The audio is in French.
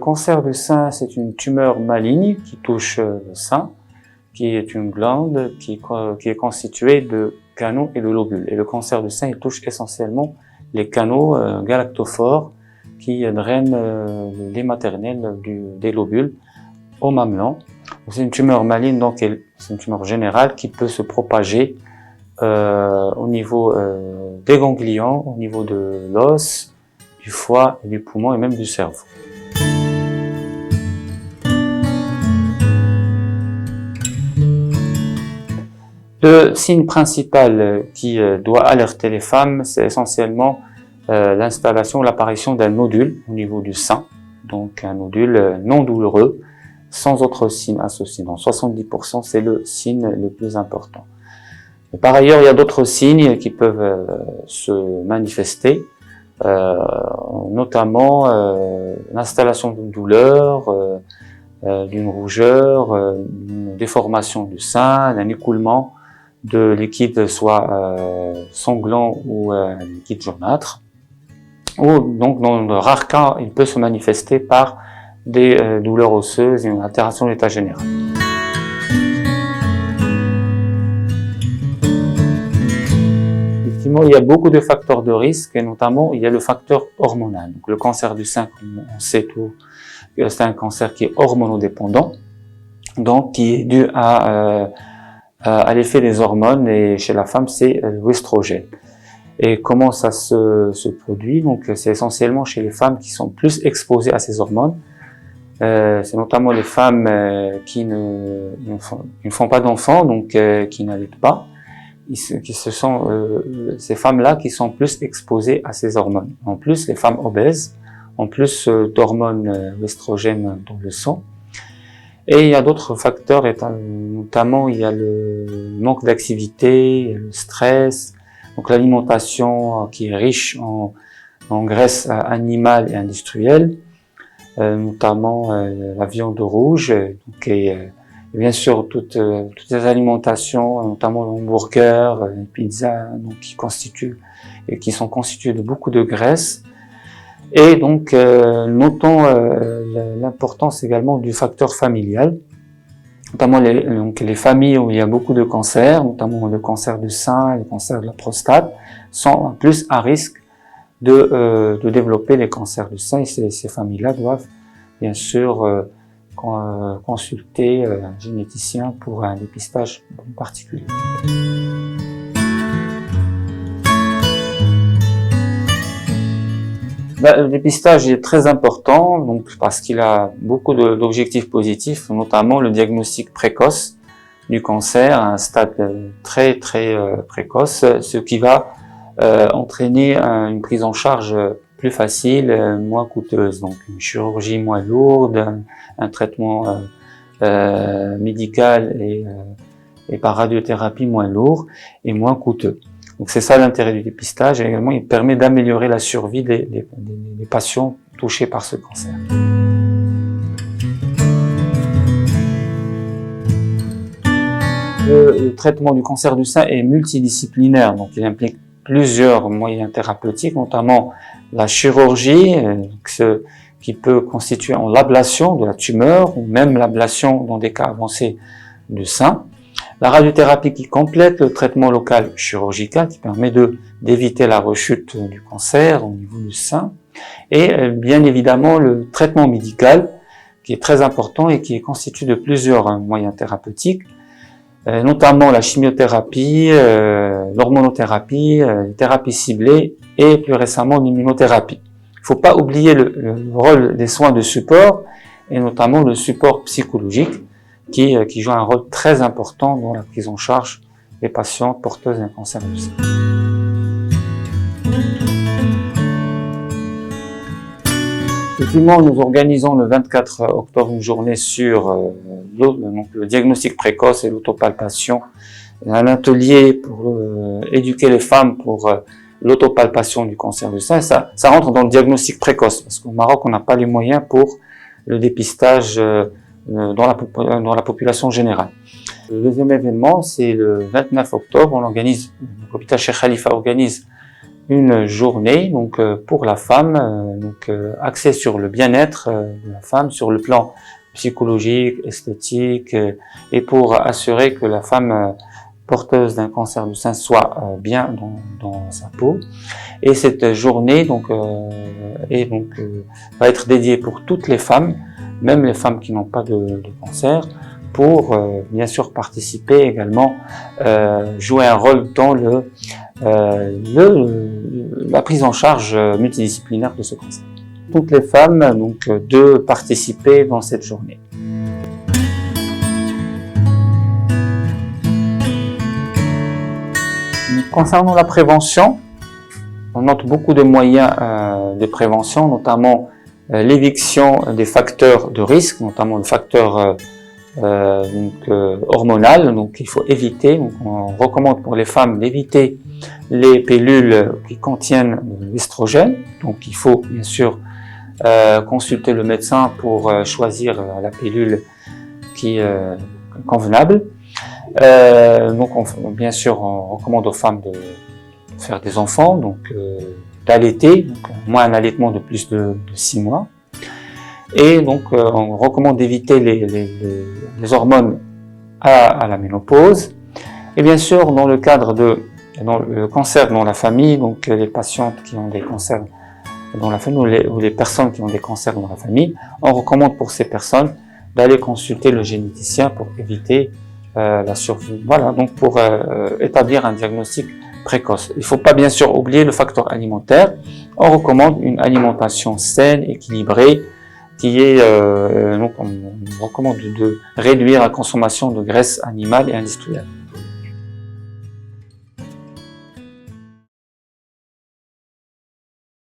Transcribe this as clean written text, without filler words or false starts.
cancer du sein, c'est une tumeur maligne qui touche le sein, qui est une glande qui est constituée de canaux et de lobules. Et le cancer du sein, il touche essentiellement les canaux galactophores qui drainent le lait maternel des lobules au mamelon. C'est une tumeur maligne, donc c'est une tumeur générale qui peut se propager au niveau des ganglions, au niveau de l'os, du foie, et du poumon et même du cerveau. Le signe principal qui doit alerter les femmes, c'est essentiellement l'installation, l'apparition d'un nodule au niveau du sein, donc un nodule non douloureux, sans autre signe associé. Dans 70%, c'est le signe le plus important. Mais par ailleurs, il y a d'autres signes qui peuvent se manifester, notamment l'installation d'une douleur, d'une rougeur, d'une déformation du sein, d'un écoulement de liquide soit sanglant ou liquide jaunâtre. Ou donc dans de rares cas, il peut se manifester par des douleurs osseuses et une altération de l'état général. Effectivement, il y a beaucoup de facteurs de risque et notamment il y a le facteur hormonal. Donc, le cancer du sein, comme on sait tout, c'est un cancer qui est hormonodépendant, donc qui est dû à l'effet des hormones, et chez la femme c'est l'œstrogène. Et comment ça se produit? Donc c'est essentiellement chez les femmes qui sont plus exposées à ces hormones. C'est notamment les femmes qui ne font pas d'enfants, donc qui n'allaitent pas. Ce sont ces femmes-là qui sont plus exposées à ces hormones. En plus, les femmes obèses ont plus d'hormones oestrogènes dans le sang. Et il y a d'autres facteurs, notamment il y a le manque d'activité, le stress, donc l'alimentation qui est riche en graisses animales et industrielles, notamment la viande rouge, donc, et bien sûr toutes les alimentations, notamment le hamburger, les pizzas, donc qui sont constituées de beaucoup de graisses. Et donc, notons l'importance également du facteur familial, notamment les familles où il y a beaucoup de cancers, notamment le cancer du sein, le cancer de la prostate, sont plus à risque de développer les cancers du sein. Et ces familles-là doivent bien sûr consulter un généticien pour un dépistage particulier. Le dépistage est très important, donc parce qu'il a beaucoup d'objectifs positifs, notamment le diagnostic précoce du cancer à un stade très précoce, ce qui va entraîner une prise en charge plus facile, moins coûteuse, donc une chirurgie moins lourde, un traitement médical et par radiothérapie moins lourd et moins coûteux. Donc c'est ça l'intérêt du dépistage, et également il permet d'améliorer la survie des patients touchés par ce cancer. Le traitement du cancer du sein est multidisciplinaire, donc il implique plusieurs moyens thérapeutiques, notamment la chirurgie, qui peut constituer en l'ablation de la tumeur, ou même l'ablation dans des cas avancés du sein. La radiothérapie qui complète le traitement local chirurgical, qui permet d'éviter la rechute du cancer au niveau du sein. Et bien évidemment le traitement médical, qui est très important et qui est constitué de plusieurs moyens thérapeutiques, notamment la chimiothérapie, l'hormonothérapie, les thérapies ciblées et plus récemment l'immunothérapie. Il ne faut pas oublier le rôle des soins de support, et notamment le support psychologique, qui joue un rôle très important dans la prise en charge des patientes porteuses d'un cancer du sein. Effectivement, nous organisons le 24 octobre une journée sur le diagnostic précoce et l'autopalpation, un atelier pour éduquer les femmes pour l'autopalpation du cancer du sein. Ça rentre dans le diagnostic précoce, parce qu'au Maroc, on n'a pas les moyens pour le dépistage dans la population générale. Le deuxième événement, c'est le 29 octobre, l'hôpital Cheikh Khalifa organise une journée donc pour la femme, axée sur le bien-être de la femme, sur le plan psychologique, esthétique, et pour assurer que la femme porteuse d'un cancer du sein soit bien dans sa peau. Et cette journée va être dédiée pour toutes les femmes, même les femmes qui n'ont pas de cancer, pour bien sûr participer également, jouer un rôle dans la prise en charge multidisciplinaire de ce cancer. Toutes les femmes de participer dans cette journée. Concernant la prévention, on note beaucoup de moyens de prévention, notamment l'éviction des facteurs de risque, notamment le facteur hormonal. Donc il faut éviter, donc on recommande pour les femmes d'éviter les pilules qui contiennent l'estrogène. Donc il faut bien sûr consulter le médecin pour choisir la pilule qui est convenable. Bien sûr, on recommande aux femmes de faire des enfants, d'allaiter, moins un allaitement de plus de 6 mois. Et donc, on recommande d'éviter les hormones à la ménopause. Et bien sûr, dans le cadre dans le cancer dans la famille, donc les patientes qui ont des cancers dans la famille ou les personnes qui ont des cancers dans la famille, on recommande pour ces personnes d'aller consulter le généticien pour éviter la survie. Voilà, donc pour établir un diagnostic précoce. Il ne faut pas bien sûr oublier le facteur alimentaire. On recommande une alimentation saine, équilibrée, on recommande de réduire la consommation de graisse animale et industrielle.